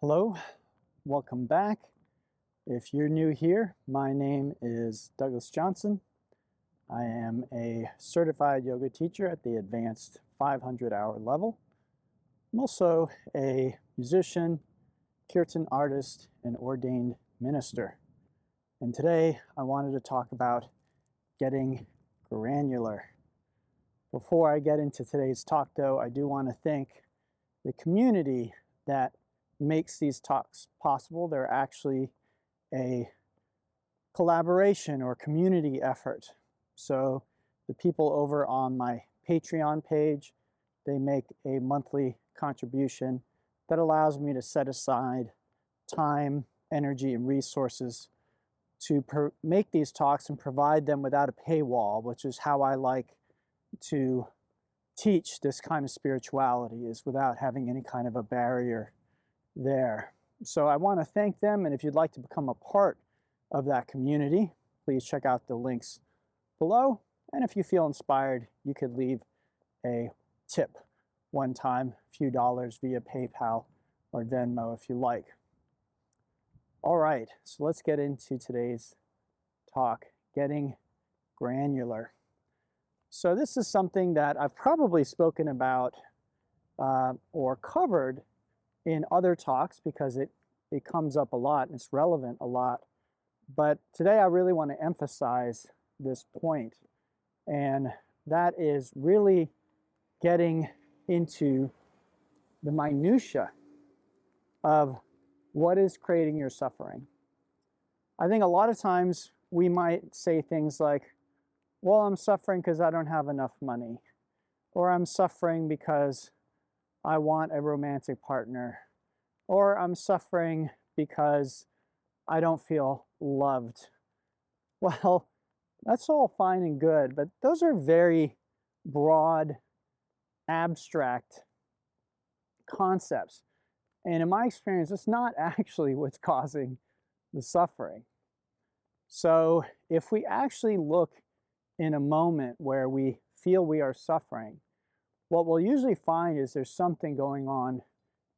Hello, welcome back. If you're new here, my name is Douglas Johnson. I am a certified yoga teacher at the advanced 500-hour level. I'm also a musician, kirtan artist, and ordained minister. And today I wanted to talk about getting granular. Before I get into today's talk though, I do want to thank the community that makes these talks possible. They're actually a collaboration or community effort. So the people over on my Patreon page, they make a monthly contribution that allows me to set aside time, energy, and resources to make these talks and provide them without a paywall, which is how I like to teach this kind of spirituality, is without having any kind of a barrier there. So I want to thank them, and if you'd like to become a part of that community, please check out the links below. And if you feel inspired, you could leave a tip one time, a few dollars via PayPal or Venmo if you like. All right, so let's get into today's talk, getting granular. So this is something that I've probably spoken about or covered in other talks because it comes up a lot and it's relevant a lot. But today I really want to emphasize this point, and that is really getting into the minutia of what is creating your suffering. I think a lot of times we might say things like, well, I'm suffering because I don't have enough money, or I'm suffering because I want a romantic partner, or I'm suffering because I don't feel loved. Well, that's all fine and good, but those are very broad, abstract concepts. And in my experience, it's not actually what's causing the suffering. So if we actually look in a moment where we feel we are suffering, what we'll usually find is there's something going on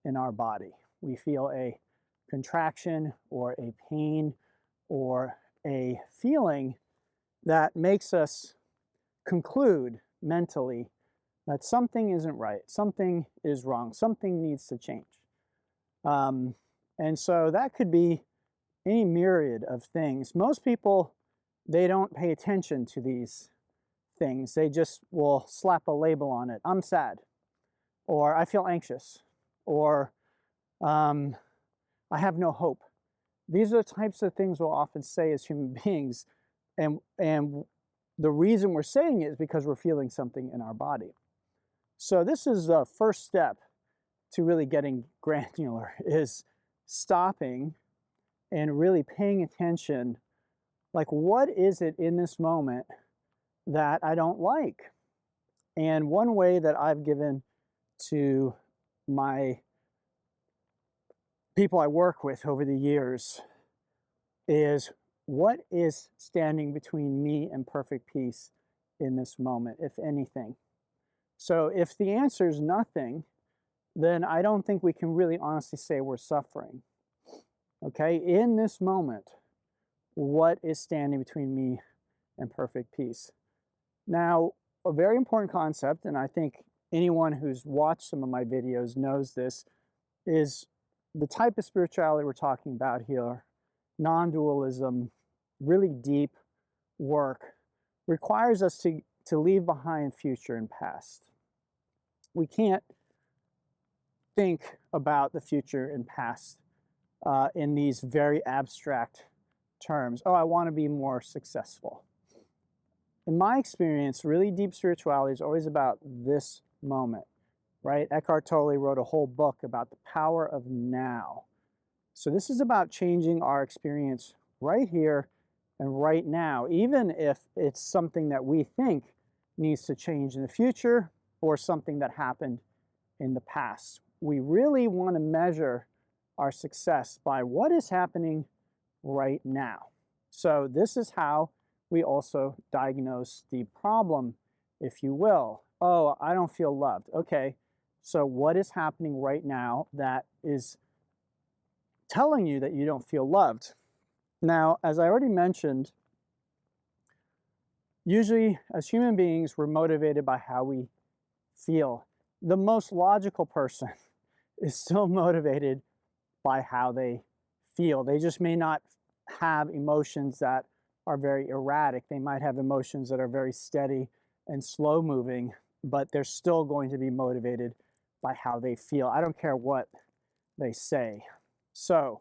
in our body. We feel a contraction or a pain or a feeling that makes us conclude mentally that something isn't right, something is wrong, something needs to change. And so that could be any myriad of things. Most people, they don't pay attention to these things. They just will slap a label on it. I'm sad, or I feel anxious, or I have no hope. These are the types of things we'll often say as human beings, and the reason we're saying it is because we're feeling something in our body. So this is the first step to really getting granular, is stopping and really paying attention, like, what is it in this moment that I don't like? And one way that I've given to my people I work with over the years is, what is standing between me and perfect peace in this moment, if anything? So if the answer is nothing, then I don't think we can really honestly say we're suffering. Okay, in this moment, what is standing between me and perfect peace? Now, a very important concept, and I think anyone who's watched some of my videos knows this, is the type of spirituality we're talking about here, non-dualism, really deep work, requires us to leave behind future and past. We can't think about the future and past in these very abstract terms. Oh, I want to be more successful. In my experience, really deep spirituality is always about this moment, right? Eckhart Tolle wrote a whole book about the power of now. So this is about changing our experience right here and right now, even if it's something that we think needs to change in the future or something that happened in the past. We really want to measure our success by what is happening right now. So this is how we also diagnose the problem, if you will. Oh, I don't feel loved. Okay, so what is happening right now that is telling you that you don't feel loved. Now, as I already mentioned, usually as human beings, we're motivated by how we feel. The most logical person is still motivated by how they feel. They just may not have emotions that are very erratic. They might have emotions that are very steady and slow moving, but they're still going to be motivated by how they feel. I don't care what they say. So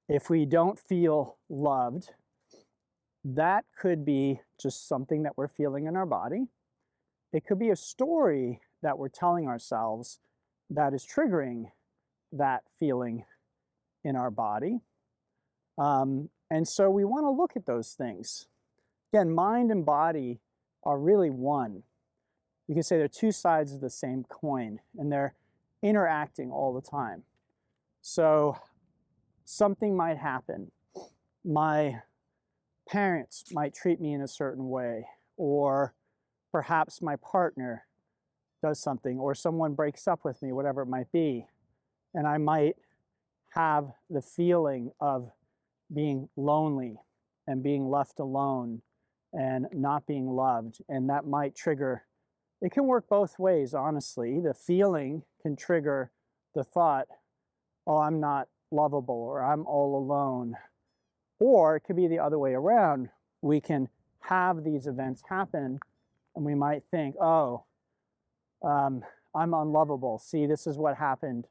if we don't feel loved, that could be just something that we're feeling in our body. It could be a story that we're telling ourselves that is triggering that feeling in our body. And so we want to look at those things. Again, mind and body are really one. You could say they're two sides of the same coin, and they're interacting all the time. So something might happen. My parents might treat me in a certain way, or perhaps my partner does something, or someone breaks up with me, whatever it might be, and I might have the feeling of being lonely and being left alone and not being loved, and that might trigger. It can work both ways, honestly. The feeling can trigger the thought, oh, I'm not lovable, or I'm all alone. Or it could be the other way around. We can have these events happen and we might think, oh, I'm unlovable. See, this is what happened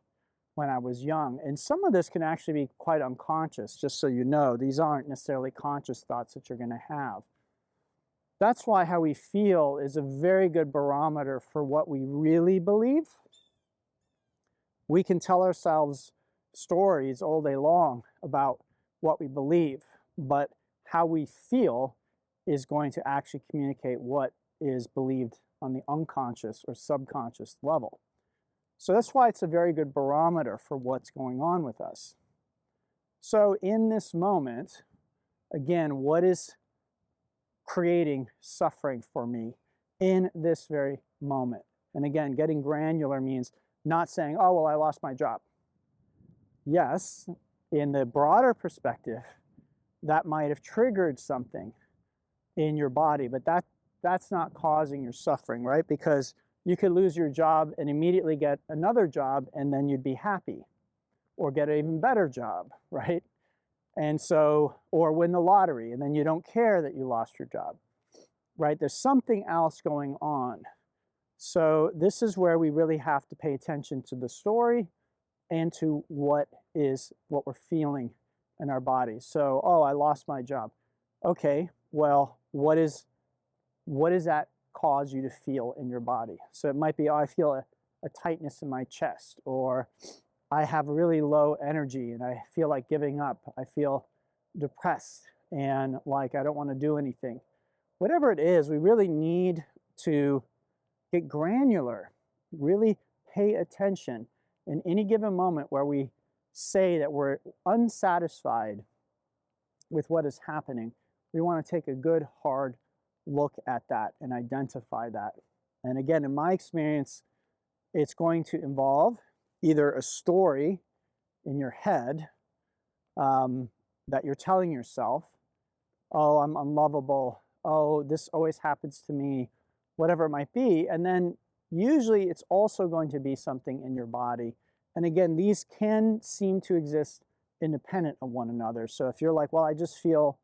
when I was young. And some of this can actually be quite unconscious, just so you know. These aren't necessarily conscious thoughts that you're going to have. That's why how we feel is a very good barometer for what we really believe. We can tell ourselves stories all day long about what we believe, but how we feel is going to actually communicate what is believed on the unconscious or subconscious level. So that's why it's a very good barometer for what's going on with us. So in this moment, again, what is creating suffering for me in this very moment? And again, getting granular means not saying, oh, well, I lost my job. Yes, in the broader perspective, that might have triggered something in your body, but that's not causing your suffering, right? Because you could lose your job and immediately get another job, and then you'd be happy, or get an even better job, right? And so, or win the lottery, and then you don't care that you lost your job, right? There's something else going on. So this is where we really have to pay attention to the story and to what we're feeling in our bodies. So, oh, I lost my job. Okay, well, what does that cause you to feel in your body? So it might be, oh, I feel a tightness in my chest, or I have really low energy and I feel like giving up. I feel depressed and like I don't want to do anything. Whatever it is, we really need to get granular, really pay attention in any given moment where we say that we're unsatisfied with what is happening. We want to take a good hard look at that and identify that. And again, in my experience, it's going to involve either a story in your head that you're telling yourself, oh, I'm unlovable, oh, this always happens to me, whatever it might be. And then usually it's also going to be something in your body. And again, these can seem to exist independent of one another. So if you're like, well, I just feel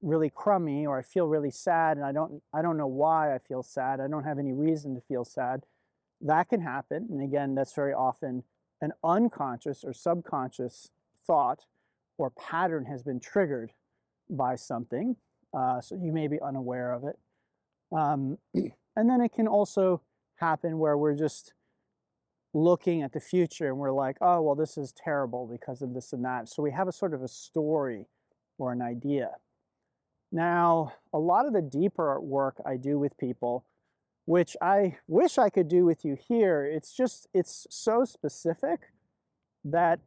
really crummy, or I feel really sad and I don't know why I feel sad, I don't have any reason to feel sad, that can happen. And again, that's very often an unconscious or subconscious thought or pattern has been triggered by something, so you may be unaware of it. And then it can also happen where we're just looking at the future and we're like, oh, well, this is terrible because of this and that. So we have a sort of a story or an idea. Now, a lot of the deeper work I do with people, which I wish I could do with you here, it's so specific that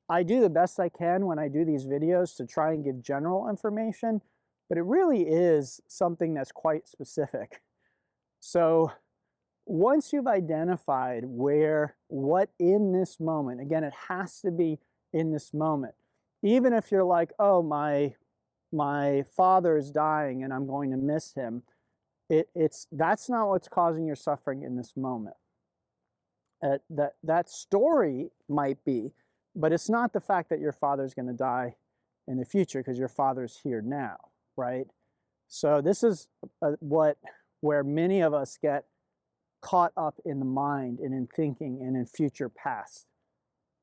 I do the best I can when I do these videos to try and give general information, but it really is something that's quite specific. So once you've identified what in this moment, again, it has to be in this moment. Even if you're like, oh, my father is dying and I'm going to miss him, that's not what's causing your suffering in this moment. That story might be, but it's not the fact that your father's going to die in the future, because your father's here now, right? So this is where many of us get caught up in the mind and in thinking and in future past.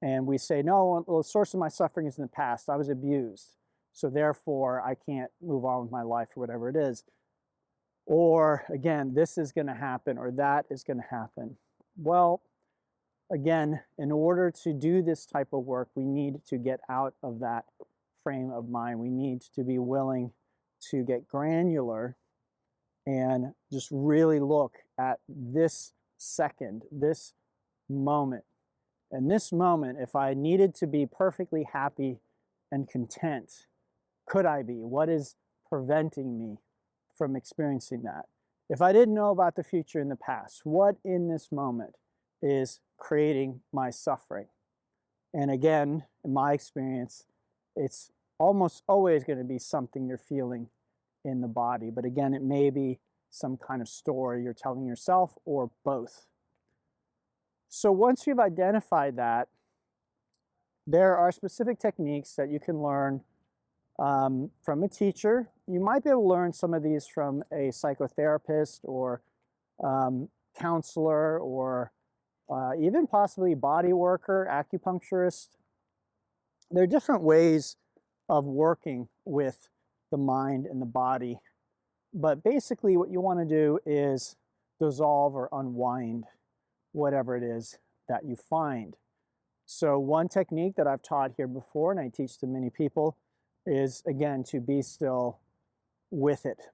And we say, no, well, the source of my suffering is in the past. I was abused, so therefore I can't move on with my life, or whatever it is. Or again, this is going to happen, or that is going to happen. Well, again, in order to do this type of work, we need to get out of that frame of mind. We need to be willing to get granular and just really look at this second, this moment. And this moment, if I needed to be perfectly happy and content, could I be? What is preventing me from experiencing that? If I didn't know about the future and the past, what in this moment is creating my suffering? And again, in my experience, it's almost always going to be something you're feeling in the body. But again, it may be some kind of story you're telling yourself, or both. So once you've identified that, there are specific techniques that you can learn from a teacher. You might be able to learn some of these from a psychotherapist or counselor, or even possibly body worker, acupuncturist. There are different ways of working with the mind and the body. But basically what you want to do is dissolve or unwind whatever it is that you find. So one technique that I've taught here before, and I teach to many people, is again to be still with it,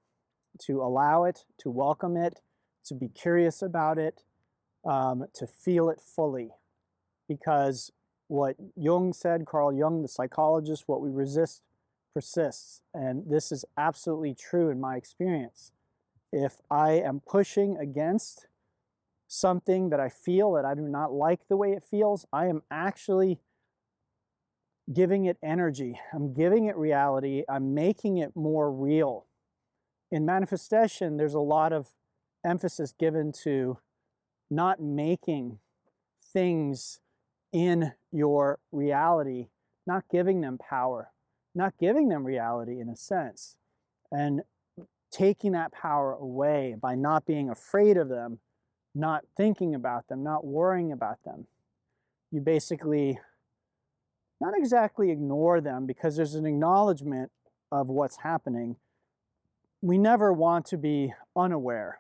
to allow it, to welcome it, to be curious about it, to feel it fully. Because what Jung said, Carl Jung, the psychologist, what we resist persists. And this is absolutely true in my experience. If I am pushing against something that I feel that I do not like the way it feels, I am actually giving it energy. I'm giving it reality. I'm making it more real. In manifestation, there's a lot of emphasis given to not making things in your reality, not giving them power, not giving them reality in a sense, and taking that power away by not being afraid of them, not thinking about them, not worrying about them. You basically not exactly ignore them, because there's an acknowledgement of what's happening. We never want to be unaware.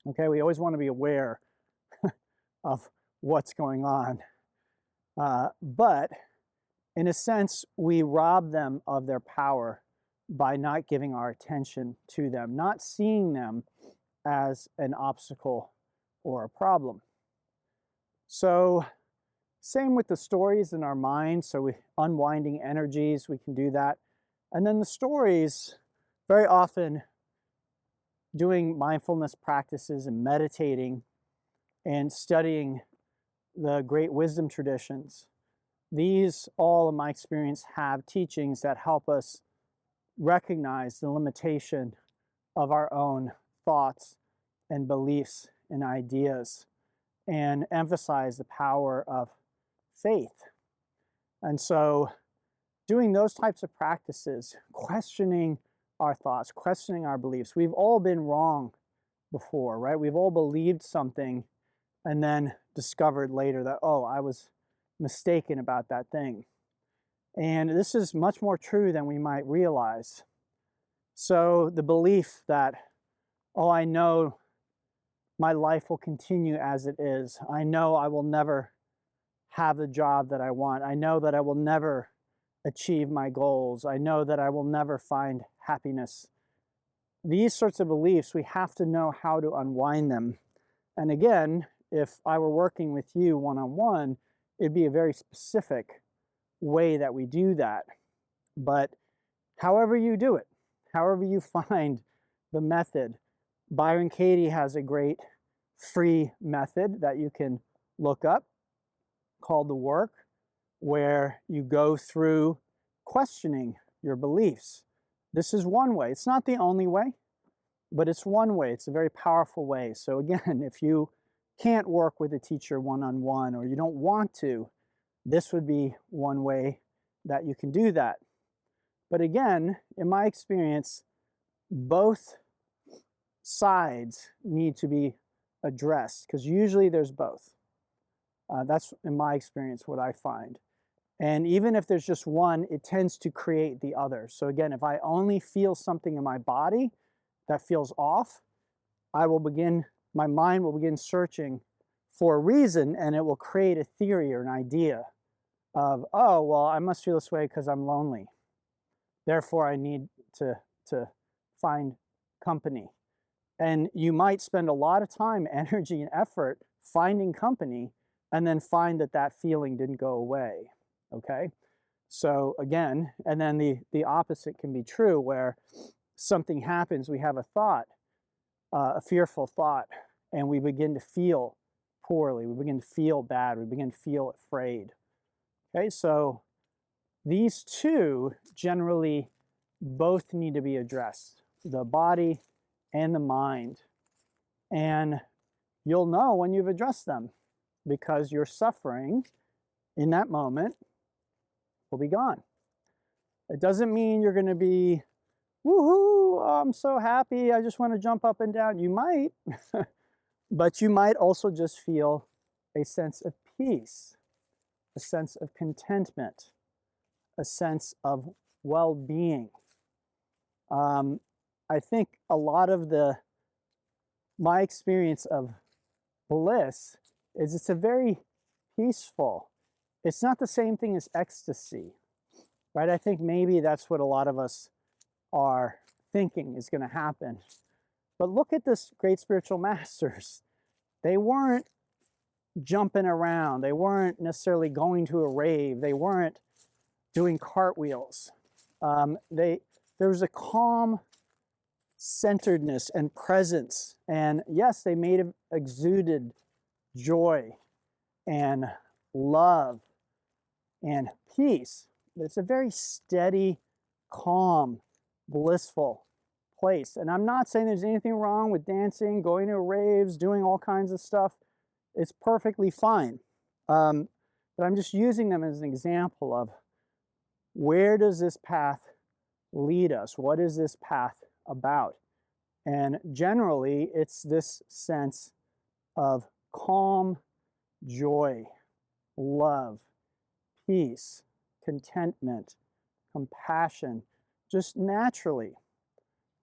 Okay, we always want to be aware of what's going on. But in a sense, we rob them of their power by not giving our attention to them, not seeing them as an obstacle or a problem. So same with the stories in our mind. So we unwinding energies, we can do that. And then the stories, very often doing mindfulness practices and meditating and studying the great wisdom traditions. These all, in my experience, have teachings that help us recognize the limitation of our own thoughts and beliefs and ideas, and emphasize the power of faith. And so doing those types of practices, questioning our thoughts, questioning our beliefs. We've all been wrong before, right? We've all believed something and then discovered later that, oh, I was mistaken about that thing. And this is much more true than we might realize. So the belief that, oh, I know my life will continue as it is. I know I will never have the job that I want. I know that I will never achieve my goals. I know that I will never find happiness. These sorts of beliefs, we have to know how to unwind them. And again, if I were working with you one-on-one, it'd be a very specific way that we do that. But however you do it, however you find the method, Byron Katie has a great free method that you can look up called The Work. where you go through questioning your beliefs. This is one way. It's not the only way, but it's one way. It's a very powerful way. So again, if you can't work with a teacher one-on-one, or you don't want to, this would be one way that you can do that. But again, in my experience, both sides need to be addressed, because usually there's both. That's, in my experience, what I find. And even if there's just one, it tends to create the other. So again, if I only feel something in my body that feels off, my mind will begin searching for a reason, and it will create a theory or an idea of, oh, well, I must feel this way because I'm lonely. Therefore, I need to find company. And you might spend a lot of time, energy, and effort finding company, and then find that that feeling didn't go away, okay? So again, and then the opposite can be true, where something happens, we have a thought, a fearful thought, and we begin to feel poorly, we begin to feel bad, we begin to feel afraid. Okay, so these two generally both need to be addressed, the body and the mind. And you'll know when you've addressed them, because your suffering in that moment will be gone. It doesn't mean you're going to be, woohoo, I'm so happy, I just want to jump up and down. You might, but you might also just feel a sense of peace, a sense of contentment, a sense of well-being. I think a lot of my experience of bliss is it's a very peaceful, it's not the same thing as ecstasy, right? I think maybe that's what a lot of us are thinking is going to happen. But look at this great spiritual masters. They weren't jumping around. They weren't necessarily going to a rave. They weren't doing cartwheels. There was a calm centeredness and presence. And yes, they may have exuded joy and love and peace, but it's a very steady, calm, blissful place. And I'm not saying there's anything wrong with dancing, going to raves, doing all kinds of stuff. It's perfectly fine. But I'm just using them as an example of, where does this path lead us? What is this path about? And generally, it's this sense of calm, joy, love, peace, contentment, compassion, just naturally,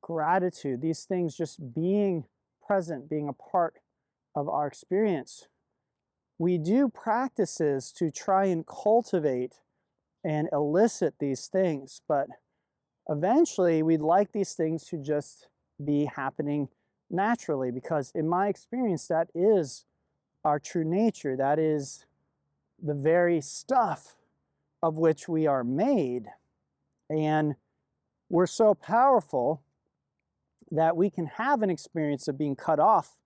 gratitude, these things just being present, being a part of our experience. We do practices to try and cultivate and elicit these things, but eventually we'd like these things to just be happening naturally, because in my experience, that is our true nature. That is the very stuff of which we are made. And we're so powerful that we can have an experience of being cut off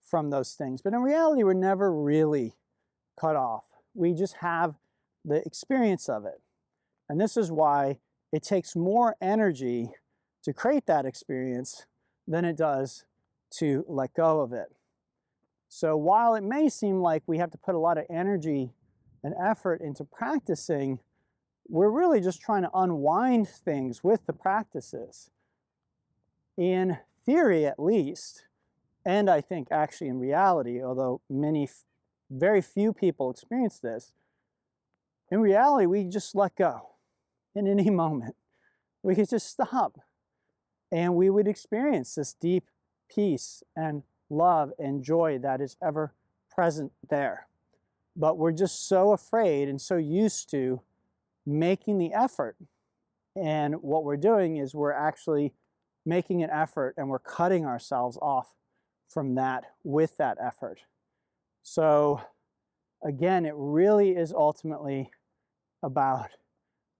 from those things. But in reality, we're never really cut off. We just have the experience of it. And this is why it takes more energy to create that experience than it does to let go of it. So while it may seem like we have to put a lot of energy and effort into practicing, we're really just trying to unwind things with the practices. In theory, at least, and I think actually in reality, although very few people experience this, in reality, we just let go in any moment. We could just stop, and we would experience this deep peace and love and joy that is ever present there. But we're just so afraid and so used to making the effort. And what we're doing is we're actually making an effort, and we're cutting ourselves off from that with that effort. So again, it really is ultimately about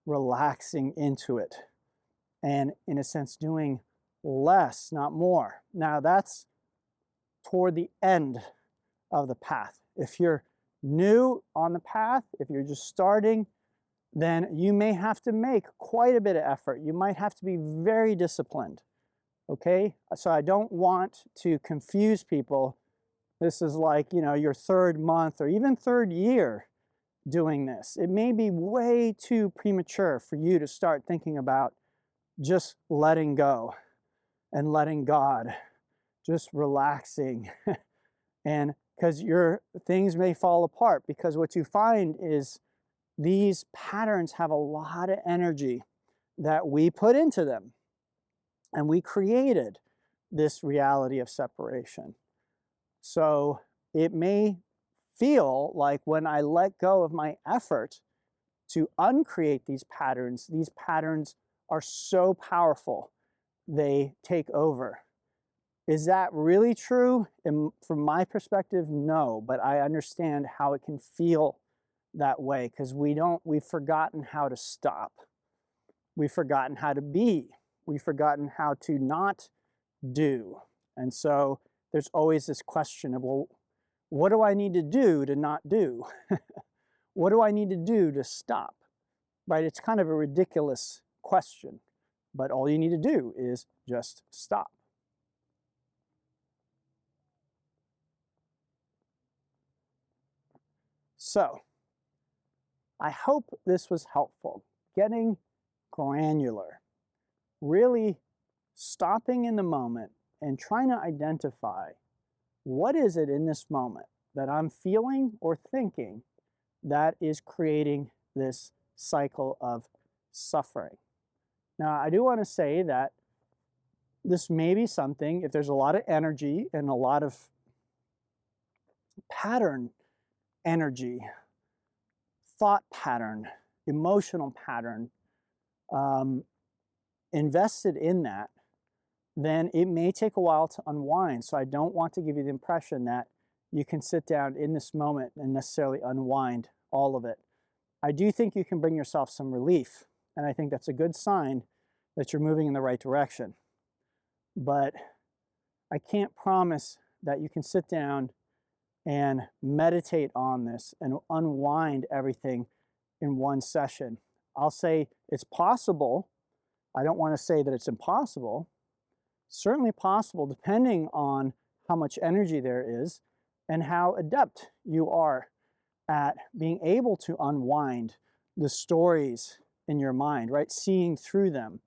relaxing into it, and in a sense doing less, not more. Now that's toward the end of the path. If you're new on the path, if you're just starting, then you may have to make quite a bit of effort. You might have to be very disciplined, okay? So I don't want to confuse people. This is like, you know, your third month or even third year doing this. It may be way too premature for you to start thinking about just letting go and letting God, just relaxing. And because your things may fall apart, because what you find is these patterns have a lot of energy that we put into them, and we created this reality of separation. So it may feel like when I let go of my effort to uncreate these patterns are so powerful, they take over. Is that really true? From my perspective, no, but I understand how it can feel that way because we've forgotten how to stop. We've forgotten how to be. We've forgotten how to not do. And so there's always this question of, well, what do I need to do to not do? What do I need to do to stop? Right? It's kind of a ridiculous question, but all you need to do is just stop. So I hope this was helpful. Getting granular, really stopping in the moment and trying to identify what is it in this moment that I'm feeling or thinking that is creating this cycle of suffering. Now, I do want to say that this may be something, if there's a lot of energy and a lot of pattern energy, thought pattern, emotional pattern invested in that, then it may take a while to unwind. So I don't want to give you the impression that you can sit down in this moment and necessarily unwind all of it. I do think you can bring yourself some relief, and I think that's a good sign that you're moving in the right direction. But I can't promise that you can sit down and meditate on this and unwind everything in one session. I'll say it's possible. I don't want to say that it's impossible. Certainly possible, depending on how much energy there is and how adept you are at being able to unwind the stories in your mind, right? Seeing through them.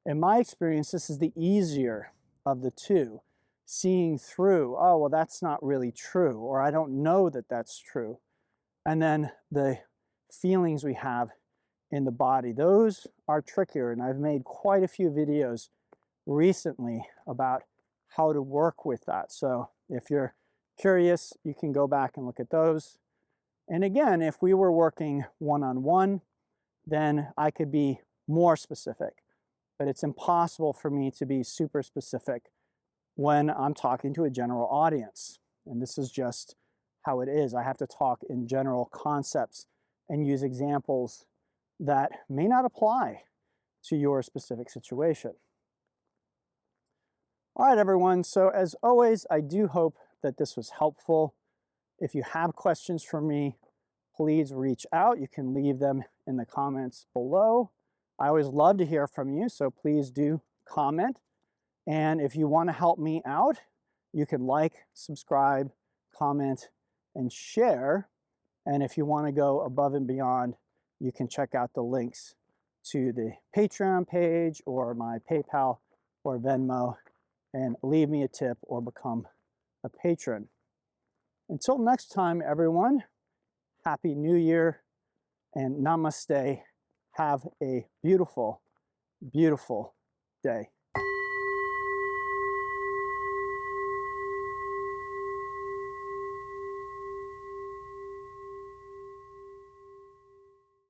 In my experience, this is the easier of the two. Seeing through, oh, well, that's not really true, or I don't know that that's true. And then the feelings we have in the body, those are trickier, and I've made quite a few videos recently about how to work with that. So if you're curious, you can go back and look at those. And again, if we were working one-on-one, then I could be more specific, but it's impossible for me to be super specific when I'm talking to a general audience. And this is just how it is. I have to talk in general concepts and use examples that may not apply to your specific situation. All right, everyone. So as always, I do hope that this was helpful. If you have questions for me, please reach out. You can leave them in the comments below. I always love to hear from you, so please do comment. And if you want to help me out, you can like, subscribe, comment, and share. And if you want to go above and beyond, you can check out the links to the Patreon page or my PayPal or Venmo and leave me a tip or become a patron. Until next time, everyone, Happy New Year and namaste. Have a beautiful, beautiful day.